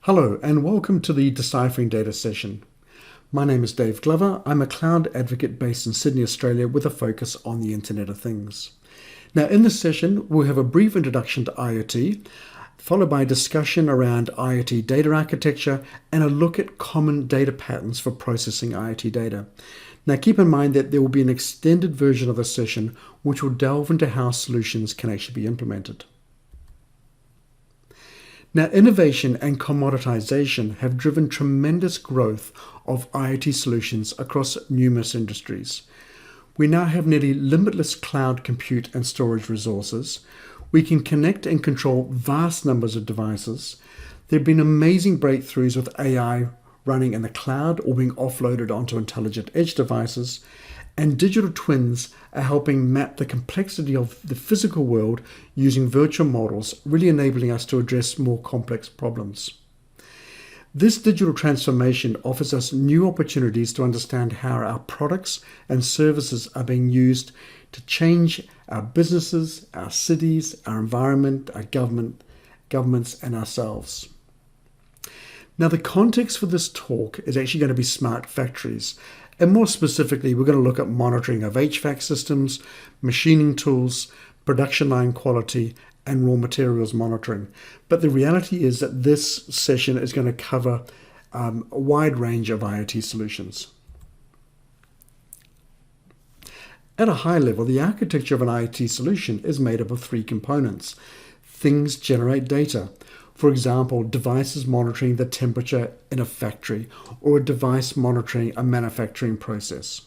Hello and welcome to the Deciphering Data session. My name is Dave Glover. I'm a cloud advocate based in Sydney, Australia with a focus on the Internet of Things. Now in this session we'll have a brief introduction to IoT, followed by a discussion around IoT data architecture and a look at common data patterns for processing IoT data. Now keep in mind that there will be an extended version of the session which will delve into how solutions can actually be implemented. Now, innovation and commoditization have driven tremendous growth of IoT solutions across numerous industries. We now have nearly limitless cloud compute and storage resources. We can connect and control vast numbers of devices. There have been amazing breakthroughs with AI running in the cloud or being offloaded onto intelligent edge devices. And digital twins are helping map the complexity of the physical world using virtual models, really enabling us to address more complex problems. This digital transformation offers us new opportunities to understand how our products and services are being used to change our businesses, our cities, our environment, our governments, and ourselves. Now, the context for this talk is actually going to be smart factories. And more specifically, we're going to look at monitoring of HVAC systems, machining tools, production line quality, and raw materials monitoring. But the reality is that this session is going to cover a wide range of IoT solutions. At a high level, the architecture of an IoT solution is made up of three components. Things generate data. For example, devices monitoring the temperature in a factory or a device monitoring a manufacturing process.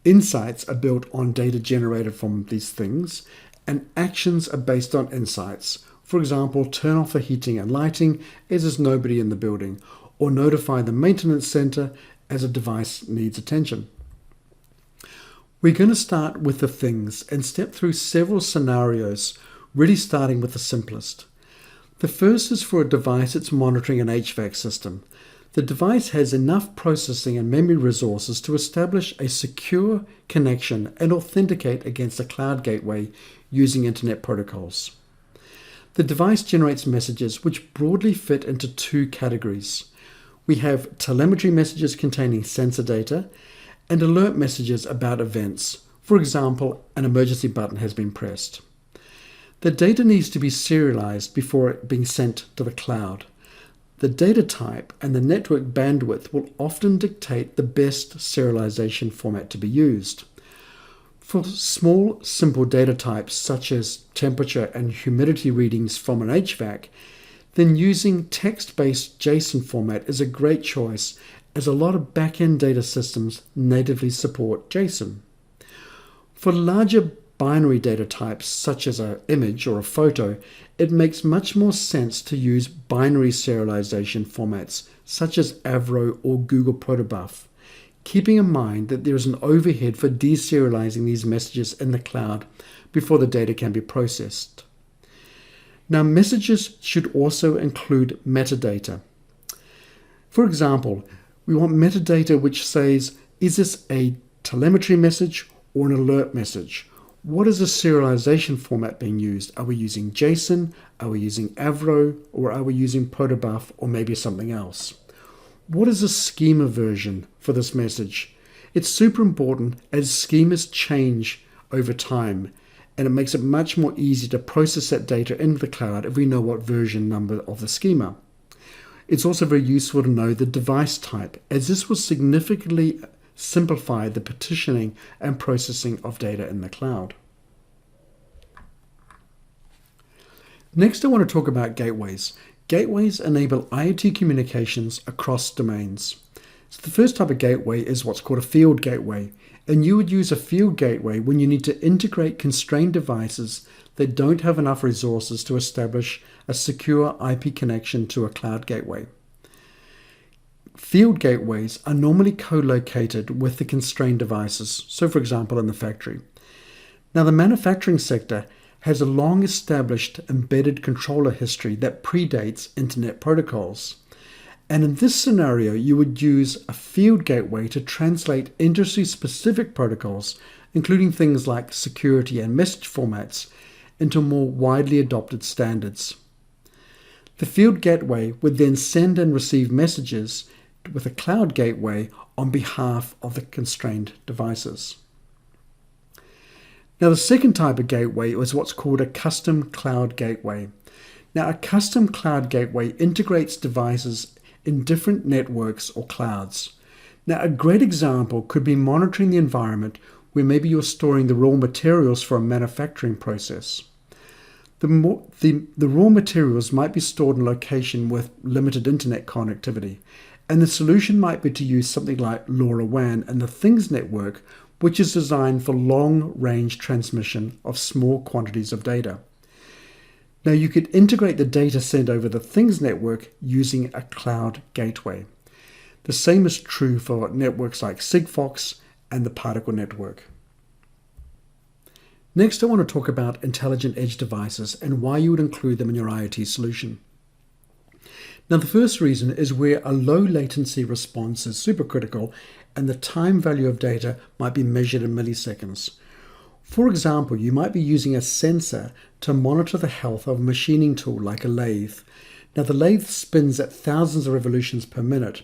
Insights are built on data generated from these things, and actions are based on insights. For example, turn off the heating and lighting as there's nobody in the building, or notify the maintenance center as a device needs attention. We're going to start with the things and step through several scenarios, really starting with the simplest. The first is for a device that's monitoring an HVAC system. The device has enough processing and memory resources to establish a secure connection and authenticate against a cloud gateway using internet protocols. The device generates messages which broadly fit into two categories. We have telemetry messages containing sensor data and alert messages about events. For example, an emergency button has been pressed. The data needs to be serialized before it being sent to the cloud. The data type and the network bandwidth will often dictate the best serialization format to be used. For small, simple data types such as temperature and humidity readings from an HVAC, then using text-based JSON format is a great choice, as a lot of back-end data systems natively support JSON. For larger binary data types such as an image or a photo, it makes much more sense to use binary serialization formats such as Avro or Google Protobuf, keeping in mind that there is an overhead for deserializing these messages in the cloud before the data can be processed. Now, messages should also include metadata. For example, we want metadata which says, is this a telemetry message or an alert message? What is the serialization format being used? Are we using JSON? Are we using Avro? Or are we using Protobuf or maybe something else? What is the schema version for this message? It's super important as schemas change over time, and it makes it much more easy to process that data into the cloud if we know what version number of the schema. It's also very useful to know the device type, as this will significantly simplify the partitioning and processing of data in the cloud. Next, I want to talk about gateways. Gateways enable IoT communications across domains. So the first type of gateway is what's called a field gateway, and you would use a field gateway when you need to integrate constrained devices that don't have enough resources to establish a secure IP connection to a cloud gateway. Field gateways are normally co-located with the constrained devices, so for example in the factory. Now, the manufacturing sector has a long-established embedded controller history that predates internet protocols. And in this scenario, you would use a field gateway to translate industry-specific protocols, including things like security and message formats, into more widely adopted standards. The field gateway would then send and receive messages with a cloud gateway on behalf of the constrained devices. Now, the second type of gateway is what's called a custom cloud gateway. Now, a custom cloud gateway integrates devices in different networks or clouds. Now, a great example could be monitoring the environment where maybe you're storing the raw materials for a manufacturing process. The raw materials might be stored in a location with limited internet connectivity, and the solution might be to use something like LoRaWAN and the Things network, which is designed for long-range transmission of small quantities of data. Now, you could integrate the data sent over the Things network using a cloud gateway. The same is true for networks like Sigfox and the particle network. Next, I want to talk about intelligent edge devices and why you would include them in your IoT solution. Now, the first reason is where a low latency response is supercritical and the time value of data might be measured in milliseconds. For example, you might be using a sensor to monitor the health of a machining tool like a lathe. Now, the lathe spins at thousands of revolutions per minute,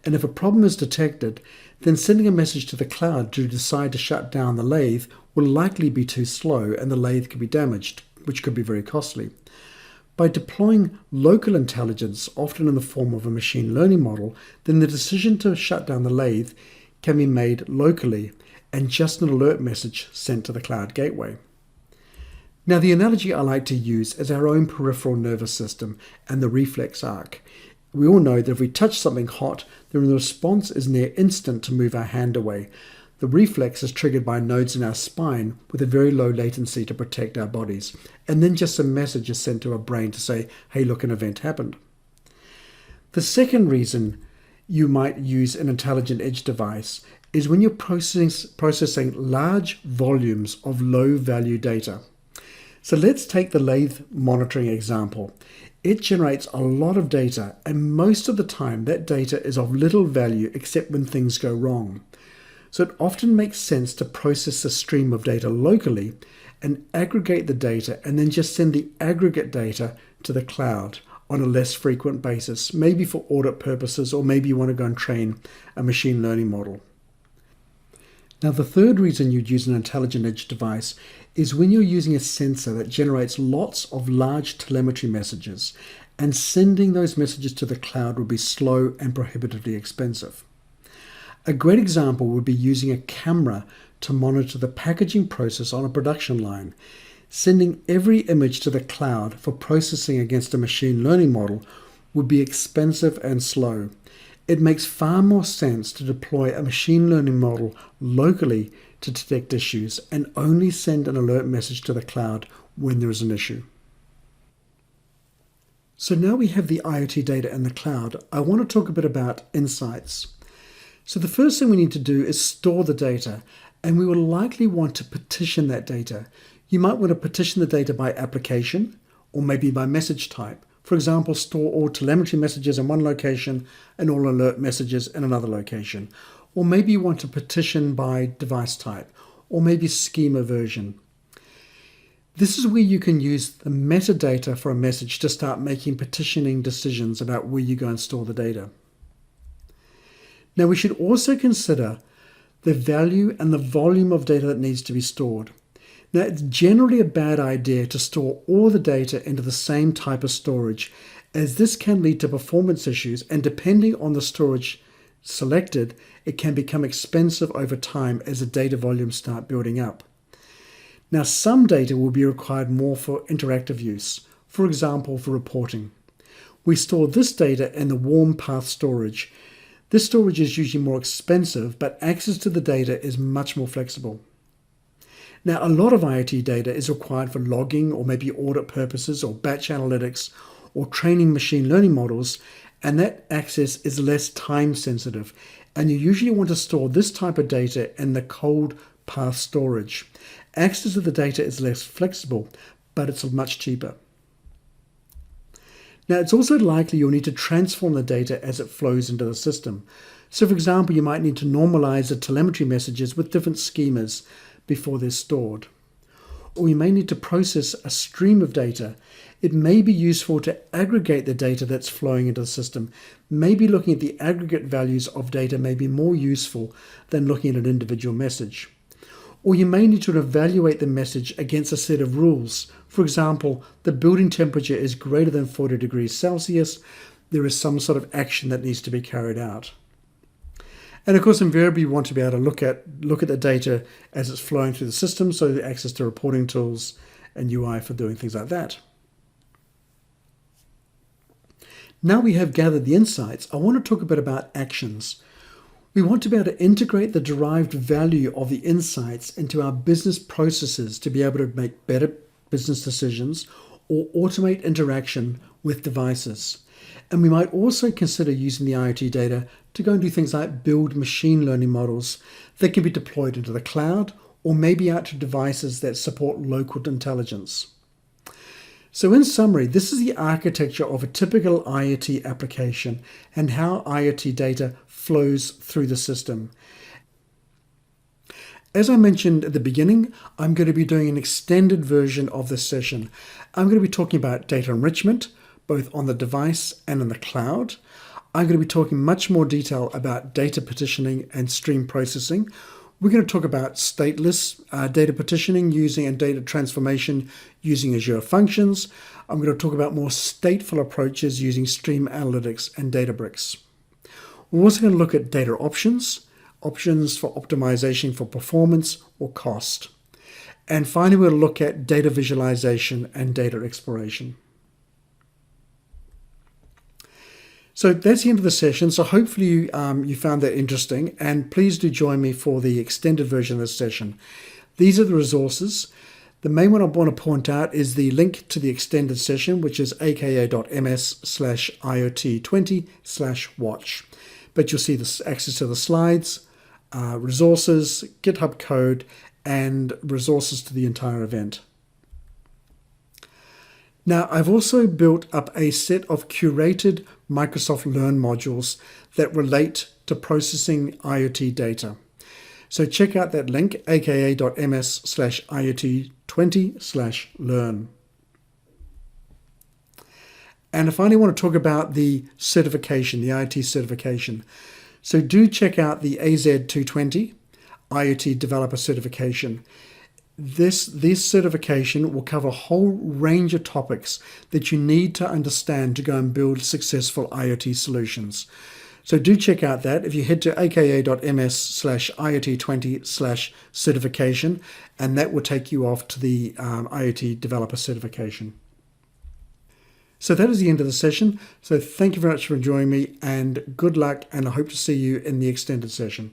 and if a problem is detected, then sending a message to the cloud to decide to shut down the lathe will likely be too slow and the lathe could be damaged, which could be very costly. By deploying local intelligence, often in the form of a machine learning model, then the decision to shut down the lathe can be made locally and just an alert message sent to the cloud gateway. Now, the analogy I like to use is our own peripheral nervous system and the reflex arc. We all know that if we touch something hot, then the response is near instant to move our hand away. The reflex is triggered by nodes in our spine with a very low latency to protect our bodies. And then just a message is sent to our brain to say, hey, look, an event happened. The second reason you might use an intelligent edge device is when you're processing large volumes of low-value data. So let's take the lathe monitoring example. It generates a lot of data, and most of the time that data is of little value except when things go wrong. So it often makes sense to process a stream of data locally and aggregate the data and then just send the aggregate data to the cloud on a less frequent basis, maybe for audit purposes, or maybe you want to go and train a machine learning model. Now, the third reason you'd use an intelligent edge device is when you're using a sensor that generates lots of large telemetry messages, and sending those messages to the cloud would be slow and prohibitively expensive. A great example would be using a camera to monitor the packaging process on a production line. Sending every image to the cloud for processing against a machine learning model would be expensive and slow. It makes far more sense to deploy a machine learning model locally to detect issues and only send an alert message to the cloud when there is an issue. So now we have the IoT data in the cloud, I want to talk a bit about insights. So the first thing we need to do is store the data, and we will likely want to partition that data. You might want to partition the data by application or maybe by message type. For example, store all telemetry messages in one location and all alert messages in another location. Or maybe you want to partition by device type, or maybe schema version. This is where you can use the metadata for a message to start making partitioning decisions about where you go and store the data. Now, we should also consider the value and the volume of data that needs to be stored. Now, it's generally a bad idea to store all the data into the same type of storage, as this can lead to performance issues, and depending on the storage selected, it can become expensive over time as the data volumes start building up. Now, some data will be required more for interactive use, for example, for reporting. We store this data in the warm path storage. This storage is usually more expensive, but access to the data is much more flexible. Now, a lot of IoT data is required for logging or maybe audit purposes or batch analytics or training machine learning models, and that access is less time sensitive. And you usually want to store this type of data in the cold path storage. Access to the data is less flexible, but it's much cheaper. Now, it's also likely you'll need to transform the data as it flows into the system. So, for example, you might need to normalize the telemetry messages with different schemas before they're stored. or you may need to process a stream of data, it may be useful to aggregate the data that's flowing into the system. Maybe looking at the aggregate values of data may be more useful than looking at an individual message. Or you may need to evaluate the message against a set of rules. For example, the building temperature is greater than 40 degrees Celsius. There is some sort of action that needs to be carried out. And of course, invariably, you want to be able to look at the data as it's flowing through the system, so access to reporting tools and UI for doing things like that. Now we have gathered the insights, I want to talk a bit about actions. We want to be able to integrate the derived value of the insights into our business processes to be able to make better business decisions or automate interaction with devices. And we might also consider using the IoT data to go and do things like build machine learning models that can be deployed into the cloud or maybe out to devices that support local intelligence. So in summary, this is the architecture of a typical IoT application and how IoT data flows through the system. As I mentioned at the beginning, I'm going to be doing an extended version of this session. I'm going to be talking about data enrichment, both on the device and in the cloud. I'm going to be talking much more detail about data partitioning and stream processing. We're going to talk about stateless data partitioning and data transformation using Azure Functions. I'm going to talk about more stateful approaches using Stream Analytics and Databricks. We're also going to look at data options for optimization for performance or cost. And finally, we'll look at data visualization and data exploration. So that's the end of the session. So hopefully you found that interesting, and please do join me for the extended version of this session. These are the resources. The main one I want to point out is the link to the extended session, which is aka.ms/IoT20/watch. But you'll see this access to the slides, resources, GitHub code, and resources to the entire event. Now, I've also built up a set of curated Microsoft Learn modules that relate to processing IoT data. So check out that link, aka.ms/IoT20/learn. And I finally want to talk about the certification, the IoT certification. So do check out the AZ220 IoT Developer Certification. This certification will cover a whole range of topics that you need to understand to go and build successful IoT solutions. So do check out that. If you head to aka.ms/IoT20/certification, and that will take you off to the IoT Developer Certification. So that is the end of the session. So thank you very much for joining me, and good luck, and I hope to see you in the extended session.